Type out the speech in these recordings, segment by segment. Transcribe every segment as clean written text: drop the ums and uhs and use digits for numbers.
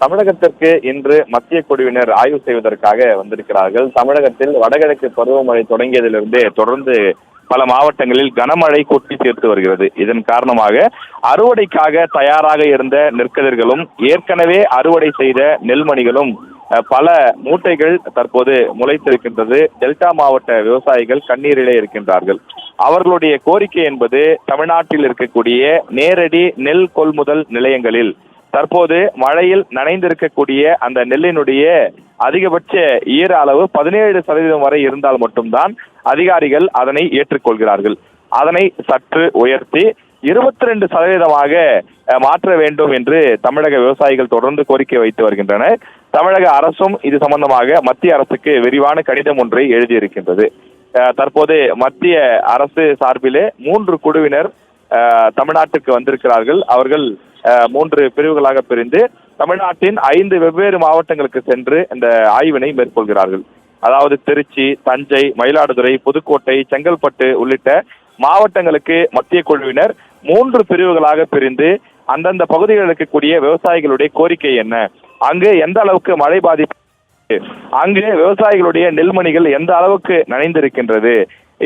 தமிழகத்திற்கு இன்று மத்திய குழுவினர் ஆய்வு செய்வதற்காக வந்திருக்கிறார்கள். தமிழகத்தில் வடகிழக்கு பருவமழை தொடங்கியதிலிருந்தே தொடர்ந்து பல மாவட்டங்களில் கனமழை கொட்டி தீர்த்து வருகிறது. இதன் காரணமாக அறுவடைக்காக தயாராக இருந்த நெற்கதிர்களும் ஏற்கனவே அறுவடை செய்த நெல்மணிகளும் பல மூட்டைகள் தற்போது முளைத்திருக்கின்றது. டெல்டா மாவட்ட விவசாயிகள் கண்ணீரிலே இருக்கின்றார்கள். அவர்களுடைய கோரிக்கை என்பது தமிழ்நாட்டில் இருக்கக்கூடிய நேரடி நெல் கொள்முதல் நிலையங்களில் தற்போது மழையில் நனைந்திருக்கக்கூடிய அந்த நெல்லினுடைய அதிகபட்ச ஈர அளவு 17% வரை இருந்தால் மட்டும்தான் அதிகாரிகள் அதனை ஏற்றுக்கொள்கிறார்கள். அதனை சற்று உயர்த்தி 22% மாற்ற வேண்டும் என்று தமிழக விவசாயிகள் தொடர்ந்து கோரிக்கை வைத்து வருகின்றனர். தமிழக அரசும் இது சம்பந்தமாக மத்திய அரசுக்கு விரிவான கடிதம் ஒன்றை எழுதியிருக்கின்றது. தற்போது மத்திய அரசு சார்பிலே 3 குழுவினர் தமிழ்நாட்டுக்கு வந்திருக்கிறார்கள். அவர்கள் 3 பிரிவுகளாக பிரிந்து தமிழ்நாட்டின் 5 வெவ்வேறு மாவட்டங்களுக்கு சென்று இந்த ஆய்வினை மேற்கொள்கிறார்கள். அதாவது திருச்சி, தஞ்சை, மயிலாடுதுறை, புதுக்கோட்டை, செங்கல்பட்டு உள்ளிட்ட மாவட்டங்களுக்கு மத்திய குழுவினர் 3 பிரிவுகளாக பிரிந்து அந்தந்த பகுதிகளில் இருக்கக்கூடிய விவசாயிகளுடைய கோரிக்கை என்ன, அங்கு எந்த அளவுக்கு மழை பாதிப்பு, அங்கு விவசாயிகளுடைய நெல்மணிகள் எந்த அளவுக்கு நனைந்திருக்கின்றது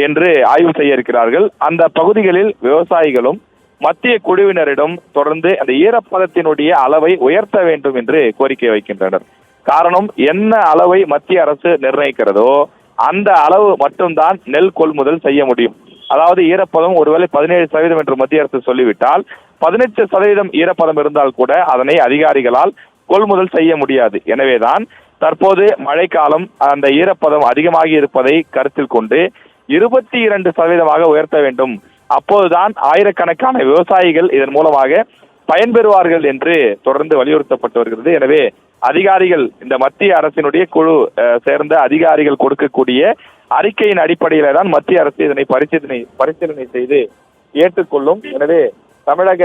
என்று ஆய்வு செய்ய இருக்கிறார்கள். அந்த பகுதிகளில் விவசாயிகளும் மத்திய குழுவினரிடம் தொடர்ந்து அந்த ஈரப்பதத்தினுடைய அளவை உயர்த்த வேண்டும் என்று கோரிக்கை வைக்கின்றனர். காரணம், என்ன அளவை மத்திய அரசு நிர்ணயிக்கிறதோ அந்த அளவு மட்டும்தான் நெல் கொள்முதல் செய்ய முடியும். அதாவது ஈரப்பதம் ஒருவேளை 17% என்று மத்திய அரசு சொல்லிவிட்டால் 18% ஈரப்பதம் இருந்தால் கூட அதனை அதிகாரிகளால் கொள்முதல் செய்ய முடியாது. எனவேதான் தற்போது மழைக்காலம் அந்த ஈரப்பதம் அதிகமாகி இருப்பதை கருத்தில் கொண்டு 22% உயர்த்த வேண்டும். அப்போதுதான் ஆயிரக்கணக்கான விவசாயிகள் இதன் மூலமாக பயன்பெறுவார்கள் என்று தொடர்ந்து வலியுறுத்தப்பட்டு வருகிறது. எனவே அதிகாரிகள், இந்த மத்திய அரசினுடைய குழு சேர்ந்த அதிகாரிகள் கொடுக்கக்கூடிய அறிக்கையின் அடிப்படையில தான் மத்திய அரசு இதனை பரிசீலனை செய்து ஏற்றுக்கொள்ளும். எனவே தமிழக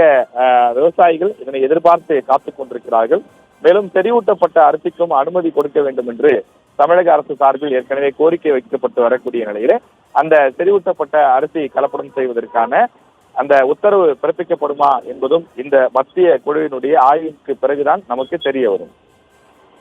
விவசாயிகள் இதனை எதிர்பார்த்து காத்துக் கொண்டிருக்கிறார்கள். மேலும் செறிவூட்டப்பட்ட அரிசிக்கும் அனுமதி கொடுக்க வேண்டும் என்று தமிழக அரசு சார்பில் ஏற்கனவே கோரிக்கை வைக்கப்பட்டு வரக்கூடிய நிலையில அந்த செறிவூட்டப்பட்ட அரிசி கலப்படம் செய்வதற்கான அந்த உத்தரவு பிறப்பிக்கப்படுமா என்பதும் இந்த மத்திய குழுவினுடைய ஆய்வுக்கு பிறகுதான் நமக்கு தெரிய வரும்.